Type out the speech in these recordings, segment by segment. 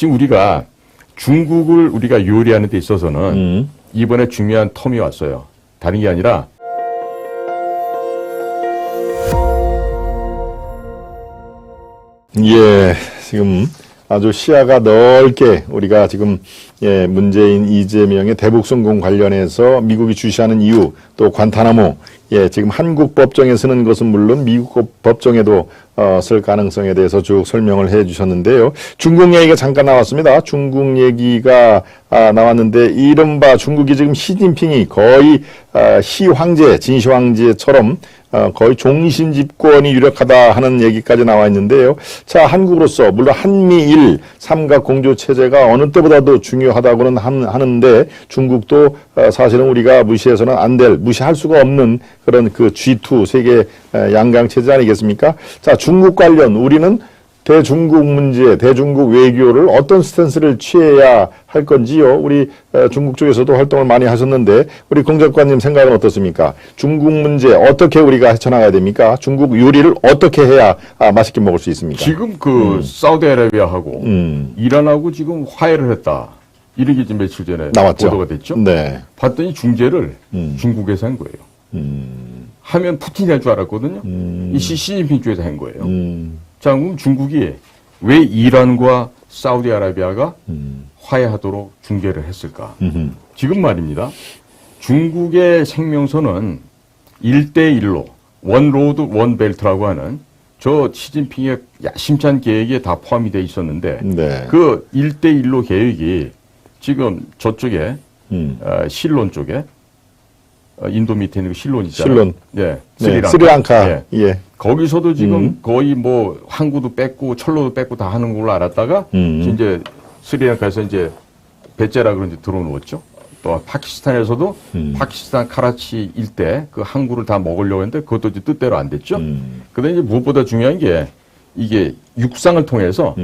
지금 우리가 중국을 우리가 요리하는 데 있어서는 이번에 중요한 텀이 왔어요. 다른 게 아니라 예, 지금 아주 시야가 넓게 우리가 지금 문재인 이재명의 대북성공 관련해서 미국이 주시하는 이유, 또 관타나모, 지금 한국 법정에 쓰는 것은 물론 미국 법정에도 쓸 가능성에 대해서 쭉 설명을 해 주셨는데요. 중국 얘기가 잠깐 나왔습니다. 중국 얘기가 나왔는데 이른바 중국이 지금 시진핑이 거의 시황제, 진시황제처럼 거의 종신 집권이 유력하다 하는 얘기까지 나와 있는데요. 자, 한국으로서 물론 한미일 삼각 공조 체제가 어느 때보다도 중요하다고는 하는데 중국도 사실은 우리가 무시해서는 안 될, 무시할 수가 없는 그런 그 G2 세계 양강 체제 아니겠습니까? 자, 중국 관련 우리는 대중국 문제, 대중국 외교를 어떤 스탠스를 취해야 할 건지요. 우리 중국 쪽에서도 활동을 많이 하셨는데 우리 공 작가님 생각은 어떻습니까? 중국 문제 어떻게 우리가 헤쳐나가야 됩니까? 중국 요리를 어떻게 해야 맛있게 먹을 수 있습니까? 지금 사우디아라비아하고 이란하고 지금 화해를 했다. 이런 게 지금 며칠 전에 나왔죠. 보도가 됐죠. 네. 봤더니 중재를 중국에서 한 거예요. 하면 푸틴이 할 줄 알았거든요. 이 시진핑 쪽에서 한 거예요. 자, 그럼 중국이 왜 이란과 사우디아라비아가 화해하도록 중재를 했을까? 지금 말입니다. 중국의 생명선은 1대1로 원 로드 원 벨트라고 하는 저 시진핑의 야심찬 계획에 다 포함이 돼 있었는데 네. 그 1대1로 계획이 지금 저쪽에 실론 쪽에 인도 밑에 있는 그 실론 있잖아요. 실론. 예. 네, 스리랑카. 예. 예. 거기서도 지금 거의 뭐 항구도 뺏고 철로도 뺏고 다 하는 걸로 알았다가 이제 스리랑카에서 이제 베제라 그런 데 들어놓았죠. 또 파키스탄에서도 파키스탄 카라치 일대 그 항구를 다 먹으려고 했는데 그것도 이제 뜻대로 안 됐죠. 그다음에 이제 무엇보다 중요한 게 이게 육상을 통해서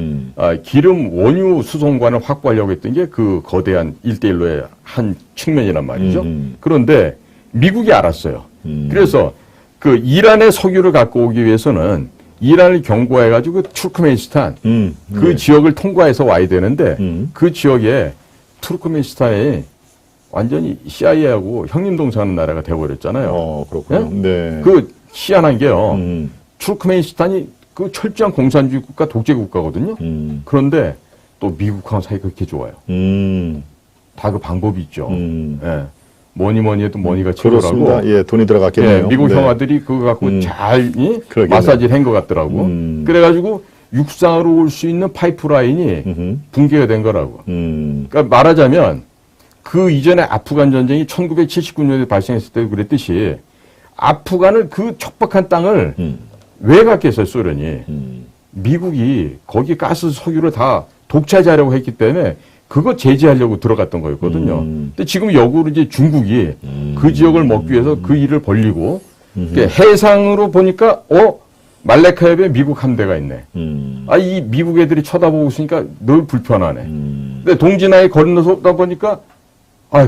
기름 원유 수송관을 확보하려고 했던 게 그 거대한 1대1로의 한 측면이란 말이죠. 그런데 미국이 알았어요. 그래서 그 이란의 석유를 갖고 오기 위해서는 이란을 경고해가지고 투르크메니스탄 그 지역을 통과해서 와야 되는데 그 지역에 투르크메니스탄이 완전히 CIA하고 형님 동생하는 나라가 돼버렸잖아요. 그렇군요. 네? 네. 그 희한한 게요. 투르크메니스탄이 그 철저한 공산주의 국가, 독재 국가거든요. 그런데 또 미국하고 사이가 그렇게 좋아요. 다 그 방법이 있죠. 예. 뭐니 해도 머니가 최고라고. 그렇습니다. 예, 돈이 들어갔겠네요. 예, 미국 형아들이 그거 갖고 잘 마사지를 한 것 같더라고. 그래가지고 육상으로 올 수 있는 파이프라인이 붕괴가 된 거라고. 그러니까 말하자면 그 이전에 아프간 전쟁이 1979년에 발생했을 때도 그랬듯이 아프간을 그 척박한 땅을 왜 갖겠어요, 소련이. 미국이 거기 가스 석유를 다 독차지하려고 했기 때문에 그거 제재하려고 들어갔던 거였거든요. 근데 지금 역으로 이제 중국이 그 지역을 먹기 위해서 그 일을 벌리고 해상으로 보니까 말레카협에 미국 함대가 있네. 이 미국 애들이 쳐다보고 있으니까 늘 불편하네. 근데 동진아에 건너서다 보니까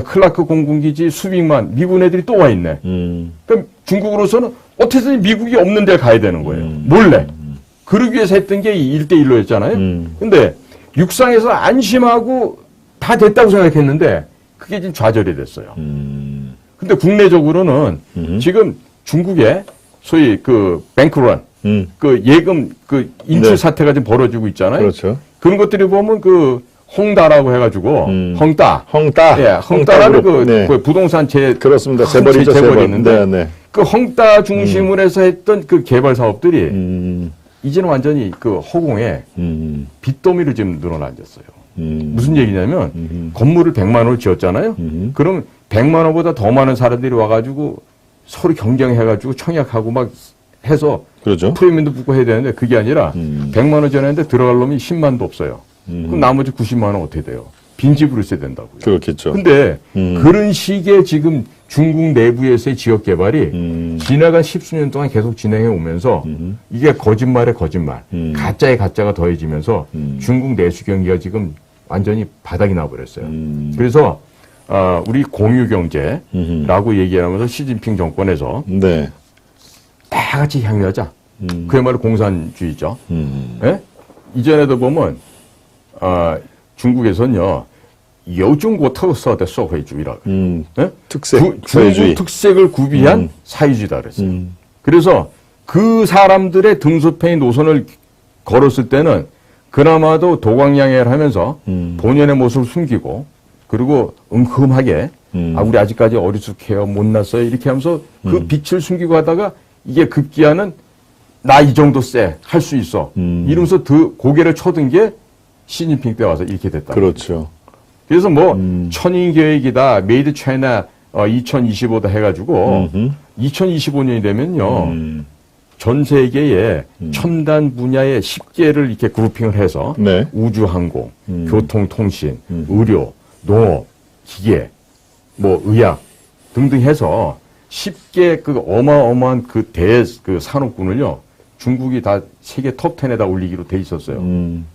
클라크 공군기지 수빅만 미군 애들이 또 와 있네. 그럼 중국으로서는 어떻게든 미국이 없는 데 가야 되는 거예요. 몰래. 그러기 위해서 했던 게 1대1로였잖아요. 근데 육상에서 안심하고 다 됐다고 생각했는데 그게 지금 좌절이 됐어요. 근데 국내적으로는 지금 중국의 소위 그 뱅크런, 그 예금 그 인출 사태가 지금 벌어지고 있잖아요. 그렇죠. 그런 것들이 보면 그 홍다라고 해가지고 헝따. 예, 헝따라는 그 부동산 그렇습니다. 재벌이죠, 재벌이 있는데 네. 그 헝따 중심으로 해서 했던 그 개발 사업들이 이제는 완전히 그 허공에 빚더미로 지금 늘어나졌어요. 무슨 얘기냐면 건물을 100만 원을 지었잖아요. 그럼 100만 원보다 더 많은 사람들이 와가지고 서로 경쟁해가지고 청약하고 막 해서 그렇죠. 프리미엄도 붙고 해야 되는데 그게 아니라 100만 원 지었는데 들어갈 놈이 10만도 없어요. 그럼 나머지 90만 원 어떻게 돼요? 빈집으로 있어야 된다고요. 그렇겠죠. 근데 그런 식의 지금 중국 내부에서의 지역 개발이 지나간 10수년 동안 계속 진행해 오면서 이게 거짓말에 거짓말, 가짜에 가짜가 더해지면서 중국 내수 경기가 지금 완전히 바닥이 나버렸어요. 그래서 우리 공유경제라고 얘기하면서 시진핑 정권에서 다 같이 향유하자. 그야말로 공산주의죠. 예? 이전에도 보면 중국에서는요, 有中国特色的社会主义라고. 특색, 중국 특색을 구비한 사회주의다 그랬어요. 그래서 그 사람들의 등소평의 노선을 걸었을 때는 그나마도 도광양해를 하면서 본연의 모습을 숨기고 그리고 음흠하게 우리 아직까지 어리숙해요, 못났어요 이렇게 하면서 그 빛을 숨기고 하다가 이게 급기야는 나 이 정도 쎄, 할 수 있어 이러면서 고개를 쳐든 게 시진핑 때 와서 이렇게 됐다. 그렇죠. 그래서 뭐 천인계획이다, 메이드 차이나 2025다 해가지고 2025년이 되면요 전 세계에 첨단 분야의 10개를 이렇게 그룹핑을 해서 네. 우주항공, 교통통신, 의료, 농업, 기계, 뭐 의학 등등 해서 10개 그 어마어마한 그 산업군을요 중국이 다 세계 톱 10에다 올리기로 돼 있었어요.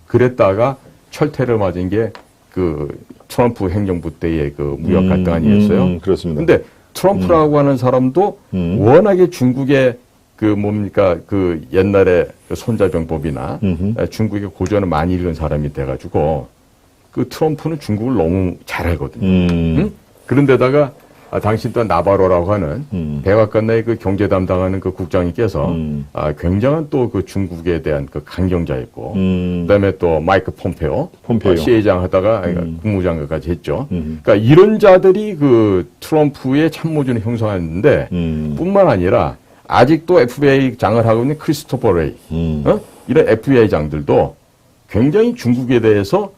그랬다가 철퇴를 맞은 게 그 트럼프 행정부 때의 그 무역 갈등 아니었어요? 그렇습니다. 근데 트럼프라고 하는 사람도 워낙에 중국의 그 뭡니까 그 옛날에 그 손자병법이나 중국의 고전을 많이 읽은 사람이 돼가지고 그 트럼프는 중국을 너무 잘 알거든요. 응? 그런데다가 당신 또 나바로라고 하는 백악관 내 그 경제 담당하는 그 국장님께서 굉장한 또 그 중국에 대한 그 강경자였고 그다음에 또 마이크 폼페오. 시의장 하다가 국무장관까지 했죠. 그러니까 이런 자들이 그 트럼프의 참모진을 형성했는데 뿐만 아니라 아직도 FBI 장을 하고 있는 크리스토퍼 레이 이런 FBI 장들도 굉장히 중국에 대해서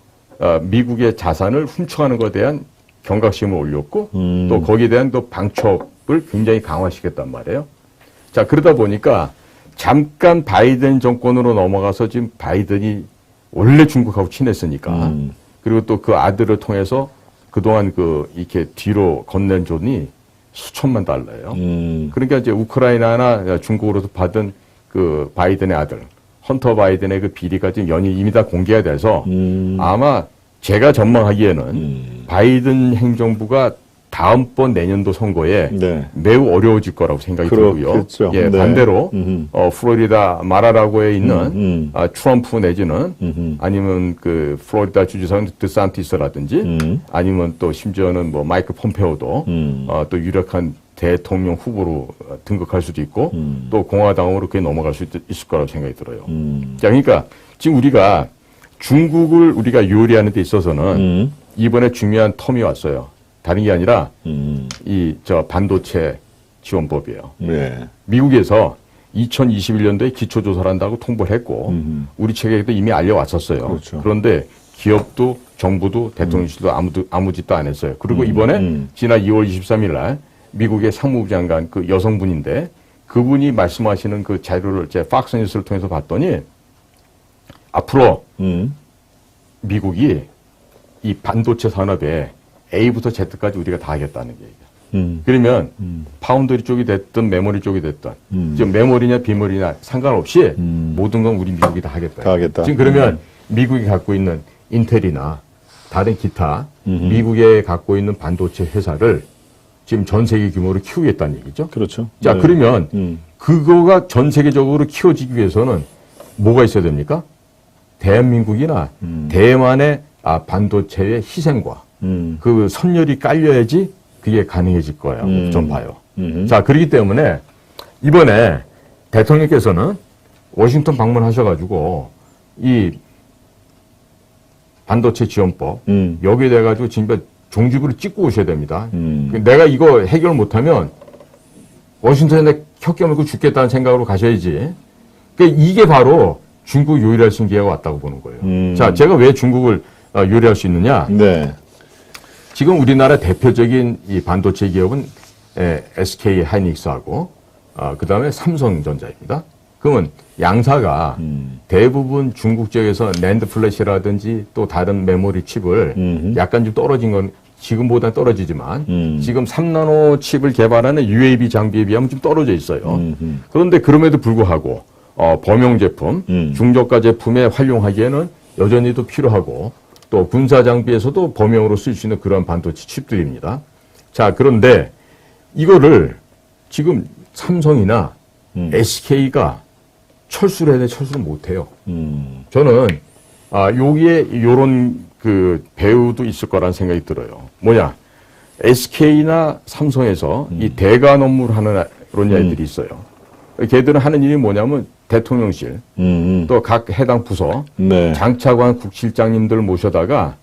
미국의 자산을 훔쳐가는 것에 대한 경각심을 올렸고 또 거기에 대한 또 방첩을 굉장히 강화시켰단 말이에요. 자, 그러다 보니까 잠깐 바이든 정권으로 넘어가서 지금 바이든이 원래 중국하고 친했으니까 그리고 또 그 아들을 통해서 그동안 그 이렇게 뒤로 건넨 돈이 수천만 달러예요. 그러니까 이제 우크라이나나 중국으로서 받은 그 바이든의 아들 헌터 바이든의 그 비리가 지금 연이 이미 다 공개가 돼서 아마 제가 전망하기에는 바이든 행정부가 다음번 내년도 선거에 네. 매우 어려워질 거라고 생각이 들고요. 예, 네. 반대로 플로리다 마라라고에 있는 트럼프 내지는 아니면 그 플로리다 주지사는 드산티스라든지 아니면 또 심지어는 뭐 마이크 폼페오도 또 유력한 대통령 후보로 등극할 수도 있고 또 공화당으로 그게 넘어갈 수 있을 거라고 생각이 들어요. 자, 그러니까 지금 우리가 중국을 우리가 요리하는 데 있어서는 이번에 중요한 텀이 왔어요. 다른 게 아니라 저 반도체 지원법이에요. 네. 미국에서 2021년도에 기초조사를 한다고 통보를 했고 우리 측에도 이미 알려왔었어요. 그렇죠. 그런데 기업도 정부도 대통령실도 아무 짓도 안 했어요. 그리고 이번에 지난 2월 23일 날 미국의 상무부 장관 그 여성분인데 그분이 말씀하시는 그 자료를 제 팍스뉴스를 통해서 봤더니 앞으로 미국이 이 반도체 산업에 A부터 Z까지 우리가 다 하겠다는 얘기예요. 그러면 파운드리 쪽이 됐든 메모리 쪽이 됐든 지금 메모리냐 비머리냐 상관없이 모든 건 우리 미국이 다 하겠다. 다 하겠다. 지금 그러면 미국이 갖고 있는 인텔이나 다른 기타 미국에 갖고 있는 반도체 회사를 지금 전 세계 규모로 키우겠다는 얘기죠. 그렇죠. 자, 네. 그러면 그거가 전 세계적으로 키워지기 위해서는 뭐가 있어야 됩니까? 대한민국이나 대만의 반도체의 희생과 그 선열이 깔려야지 그게 가능해질 거예요. 좀 봐요. 자, 그렇기 때문에 이번에 대통령께서는 워싱턴 방문하셔가지고 이 반도체 지원법 여기에 대해 가지고 진짜 종지부를 찍고 오셔야 됩니다. 내가 이거 해결 못하면 워싱턴에 혀껴 물고 죽겠다는 생각으로 가셔야지. 그러니까 이게 바로 중국 요리할 수 있는 기회가 왔다고 보는 거예요. 자, 제가 왜 중국을 요리할 수 있느냐? 네. 지금 우리나라 대표적인 이 반도체 기업은 SK 하이닉스하고 그다음에 삼성전자입니다. 그러면 양사가 대부분 중국 지역에서 낸드 플래시라든지 또 다른 메모리 칩을 약간 좀 떨어진 건 지금보다 떨어지지만 지금 3나노 칩을 개발하는 UAB 장비에 비하면 좀 떨어져 있어요. 그런데 그럼에도 불구하고 범용 제품, 중저가 제품에 활용하기에는 여전히도 필요하고 또 군사 장비에서도 범용으로 쓸 수 있는 그런 반도체 칩들입니다. 자, 그런데 이거를 지금 삼성이나 SK가 철수를 해야 돼 철수를 못 해요. 저는 여기에 요런 그 배우도 있을 거라는 생각이 들어요. 뭐냐? SK나 삼성에서 이 대관 업무를 하는 그런 애들이 있어요. 걔들은 하는 일이 뭐냐면 대통령실, 또 각 해당 부서, 네. 장차관 국실장님들 모셔다가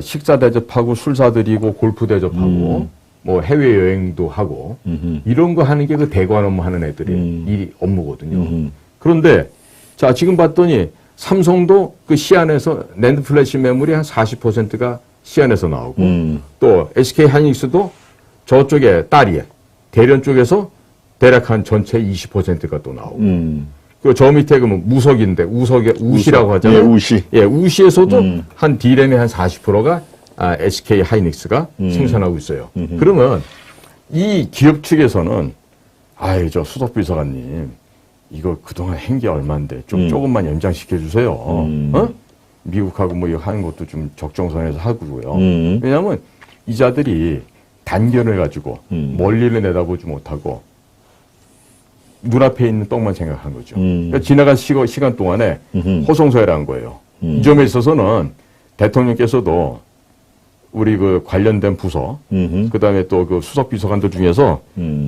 식사 대접하고 술 사드리고 골프 대접하고 뭐 해외 여행도 하고 이런 거 하는 게 그 대관 업무 하는 애들이 이 업무거든요. 그런데 자 지금 봤더니 삼성도 그 시안에서 낸드 플래시 메모리 한 40%가 시안에서 나오고 또 SK 하이닉스도 저쪽에 딸이 대련 쪽에서 대략 한 전체 20%가 또 나오고 그 저 밑에 그 무석인데 우시라고 하잖아요. 예, 우시. 예, 우시에서도 한 D램의 한 40%가 SK 하이닉스가 생산하고 있어요. 그러면 이 기업 측에서는 아이 저 수석 비서관님 이거 그동안 한 게 얼만데 좀 조금만 연장시켜 주세요. 어? 미국하고 뭐 이거 하는 것도 좀 적정선에서 하고요. 왜냐하면 이자들이 단견을 가지고 멀리를 내다보지 못하고 눈앞에 있는 떡만 생각한 거죠. 그러니까 지나간 시간 동안에 호송소해라는 거예요. 이 점에 있어서는 대통령께서도 우리 그 관련된 부서, 그 다음에 또 그 수석 비서관들 중에서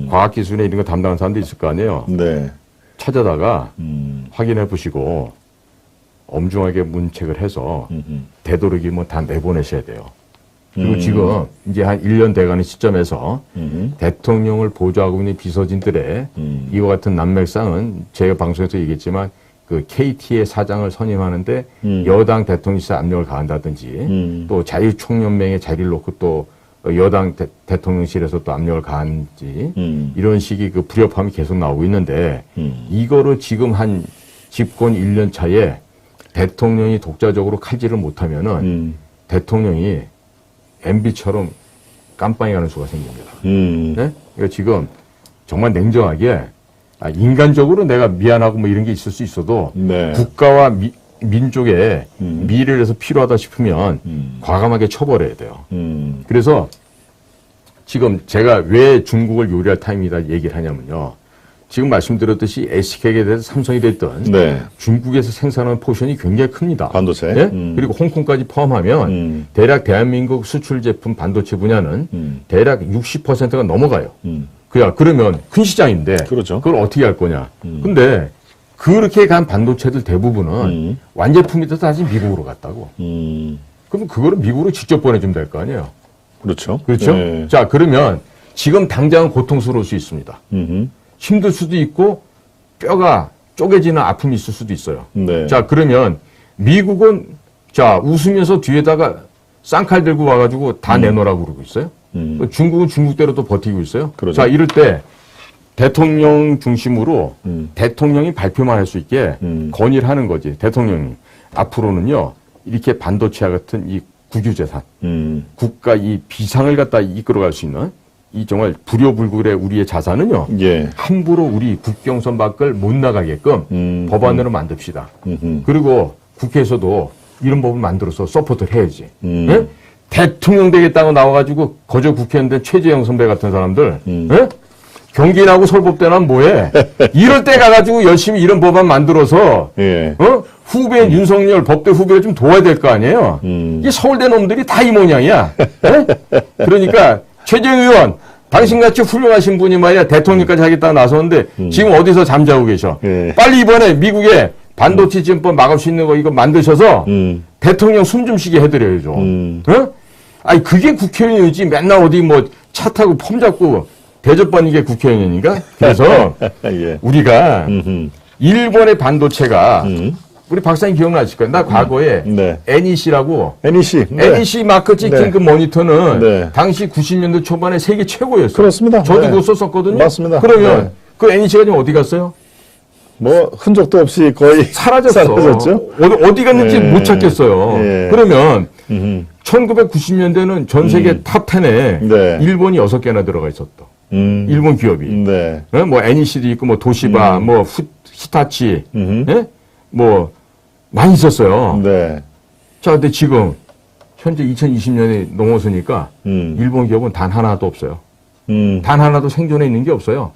과학기술에 이런 거 담당하는 사람도 있을 거 아니에요. 네. 찾아다가 확인해 보시고 엄중하게 문책을 해서 되도록이면 다 내보내셔야 돼요. 그리고 지금 이제 한 1년 돼가는 시점에서 대통령을 보좌하고 있는 비서진들의 이와 같은 난맥상은 제가 방송에서 얘기했지만 그 KT의 사장을 선임하는데 여당 대통령실에 압력을 가한다든지 또 자유총연맹에 자리를 놓고 또 여당 대통령실에서 또 압력을 가한지 이런 식의 그 불협화음이 계속 나오고 있는데 이거를 지금 한 집권 1년 차에 대통령이 독자적으로 칼질을 못하면은 대통령이 MB처럼 깜빵이 가는 수가 생깁니다. 네? 그러니까 지금 정말 냉정하게 인간적으로 내가 미안하고 뭐 이런 게 있을 수 있어도 네. 국가와 민족의 미래를 위해서 필요하다 싶으면 과감하게 쳐버려야 돼요. 그래서 지금 제가 왜 중국을 요리할 타임이다 얘기를 하냐면요. 지금 말씀드렸듯이 SK에 대해서 삼성이 됐던 네. 중국에서 생산하는 포션이 굉장히 큽니다. 반도체. 네? 그리고 홍콩까지 포함하면 대략 대한민국 수출 제품 반도체 분야는 대략 60%가 넘어가요. 그러면 큰 시장인데 그렇죠. 그걸 어떻게 할 거냐. 근데 그렇게 간 반도체들 대부분은 완제품이 다시 미국으로 갔다고. 그럼 그거를 미국으로 직접 보내주면 될 거 아니에요. 그렇죠. 그렇죠? 네. 자, 그러면 지금 당장은 고통스러울 수 있습니다. 힘들 수도 있고 뼈가 쪼개지는 아픔이 있을 수도 있어요. 네. 자, 그러면 미국은 자, 웃으면서 뒤에다가 쌍칼 들고 와가지고 다 내놓으라고 그러고 있어요. 중국은 중국대로 또 버티고 있어요. 그러죠. 자, 이럴 때 대통령 중심으로 대통령이 발표만 할 수 있게 건의를 하는 거지. 대통령이 앞으로는요, 이렇게 반도체와 같은 이 국유재산, 국가 이 비상을 갖다 이끌어갈 수 있는 이 정말 불효불굴의 우리의 자산은요, 예. 함부로 우리 국경선 밖을 못 나가게끔 법안으로 만듭시다. 그리고 국회에서도 이런 법을 만들어서 서포트를 해야지. 예? 대통령 되겠다고 나와가지고 거저 국회의원 최재형 선배 같은 사람들, 예? 경기나고 설법대나 뭐해? 이럴 때 가가지고 열심히 이런 법안 만들어서, 예. 후배 윤석열 법대 후배를 좀 도와야 될 거 아니에요? 이 서울대 놈들이 다 이 모양이야. 예? 그러니까, 최재형 의원, 당신같이 훌륭하신 분이 말이야 대통령까지 하겠다고 나섰는데 지금 어디서 잠자고 계셔. 예. 빨리 이번에 미국에 반도체 지원법 막을 수 있는 거 이거 만드셔서 대통령 숨 좀 쉬게 해드려야죠. 아니 그게 국회의원이지 맨날 어디 뭐 차 타고 폼 잡고 대접받는 게 국회의원인가? 그래서 예. 우리가 일본의 반도체가 우리 박사님 기억나실 거예요. 나 과거에 네. NEC라고 NEC. 네. NEC 마크 찍힌 네. 그 모니터는 네. 당시 90년대 초반에 세계 최고였어요. 그렇습니다. 저도 네. 그거 썼었거든요. 맞습니다. 그러면 네. 그 NEC가 지금 어디 갔어요? 뭐 흔적도 없이 거의 사라졌죠. 어디 갔는지 네. 못 찾겠어요. 네. 그러면 1990년대는 전 세계 탑 10에 네. 일본이 6개나 들어가 있었다. 일본 기업이. 네. 네? 뭐 NEC도 있고 뭐 도시바, 뭐 히타치, 네? 뭐 많이 있었어요. 네. 자, 근데 지금 현재 2020년이 넘어서니까 일본 기업은 단 하나도 없어요. 단 하나도 생존해 있는 게 없어요.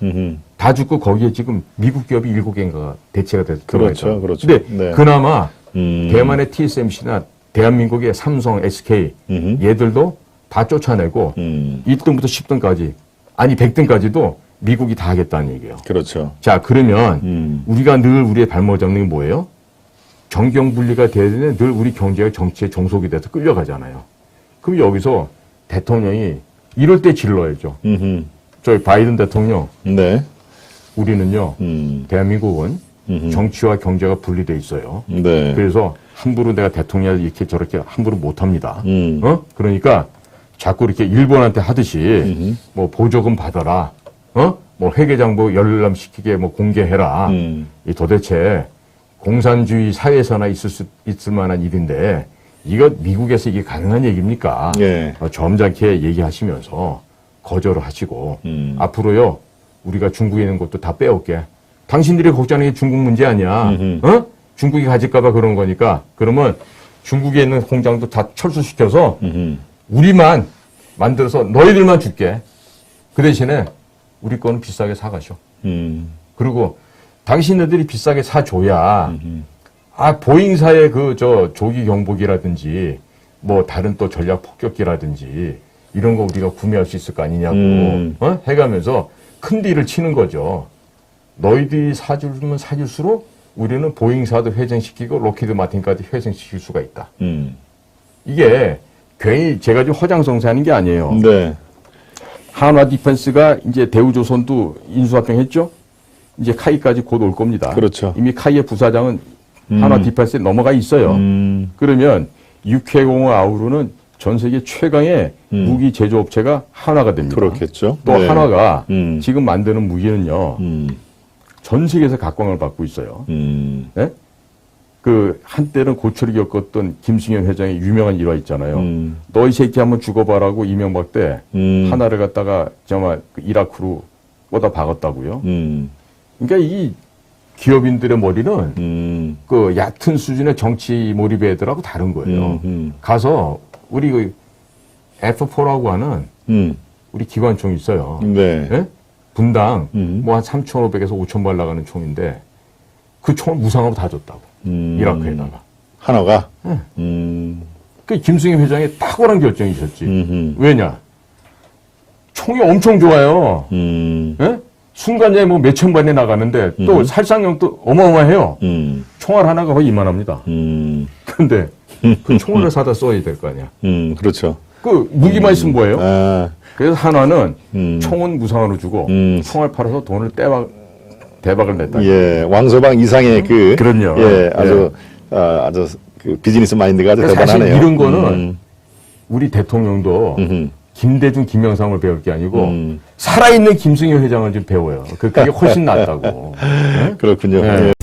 다 죽고 거기에 지금 미국 기업이 7개인가 대체가 돼서 들어가 그렇죠. 있어요. 그렇죠. 근데 네. 그나마 대만의 TSMC나 대한민국의 삼성, SK 얘들도 다 쫓아내고 1등부터 10등까지 아니 100등까지도 미국이 다 하겠다는 얘기예요. 그렇죠. 자, 그러면 우리가 늘 우리의 발목 잡는 게 뭐예요? 정경분리가 돼야 되는데 늘 우리 경제가 정치에 종속이 돼서 끌려가잖아요. 그럼 여기서 대통령이 이럴 때 질러야죠. 저희 바이든 대통령, 네. 우리는요, 대한민국은 정치와 경제가 분리돼 있어요. 네. 그래서 함부로 내가 대통령을 이렇게 저렇게 함부로 못합니다. 그러니까 자꾸 이렇게 일본한테 하듯이 뭐 보조금 받아라, 뭐 회계장 뭐 열람시키게 뭐 공개해라. 이 도대체 공산주의 사회에서나 있을 만한 일인데 이거 미국에서 이게 가능한 얘기입니까? 예. 점잖게 얘기하시면서 거절을 하시고 앞으로요 우리가 중국에 있는 것도 다 빼올게. 당신들이 걱정하는 게 중국 문제 아니야. 중국이 가질까봐 그런 거니까 그러면 중국에 있는 공장도 다 철수시켜서 우리만 만들어서 너희들만 줄게. 그 대신에 우리 거는 비싸게 사가셔. 그리고 당신네들이 비싸게 사줘야 보잉사의 조기 경보기라든지 뭐 다른 또 전략 폭격기라든지 이런 거 우리가 구매할 수 있을 거 아니냐고 해가면서 큰 딜을 치는 거죠. 너희들이 사주면 사줄수록 우리는 보잉사도 회생시키고 로키드 마틴까지 회생시킬 수가 있다. 이게 괜히 제가 좀 허장성세하는 게 아니에요. 네. 한화 디펜스가 이제 대우조선도 인수합병했죠. 이제 카이까지 곧 올 겁니다. 그렇죠. 이미 카이의 부사장은 한화 디펜스에 넘어가 있어요. 그러면 육해공업 아우르는 전 세계 최강의 무기 제조업체가 한화가 됩니다. 그렇겠죠. 또 네. 한화가 지금 만드는 무기는요. 전 세계에서 각광을 받고 있어요. 네? 그 한때는 고초를 겪었던 김승현 회장의 유명한 일화 있잖아요. 너 이 새끼 한번 죽어봐라고 이명박 때 하나를 갖다가 정말 이라크로 뻗어 박았다고요. 그러니까 이 기업인들의 머리는 그 얕은 수준의 정치 몰입의 애들하고 다른 거예요. 가서 우리 그 F4라고 하는 우리 기관총이 있어요. 네. 네? 분당 뭐 한 3,500에서 5,000발 나가는 총인데 그 총을 무상으로 다 줬다고. 이라크에다가. 하나가? 그 김승희 회장의 탁월한 결정이 있었지. 왜냐? 총이 엄청 좋아요. 예? 순간에 뭐 몇천 발이 나가는데 또 살상력도 어마어마해요. 총알 하나가 거의 이만합니다. 근데 그 총알을 사다 써야 될 거 아니야. 그렇죠. 그 무기만 있으면 뭐예요? 아, 그래서 한화는 총은 무상으로 주고 총알 팔아서 돈을 대박을 냈다. 예, 왕소방 이상의 그럼요. 예, 아주 그 비즈니스 마인드가 아주 사실 대단하네요. 이런 거는 우리 대통령도 김대중, 김영삼을 배울 게 아니고 살아있는 김승희 회장을 좀 배워요. 그게 훨씬 낫다고. 네? 그렇군요. 네. 예.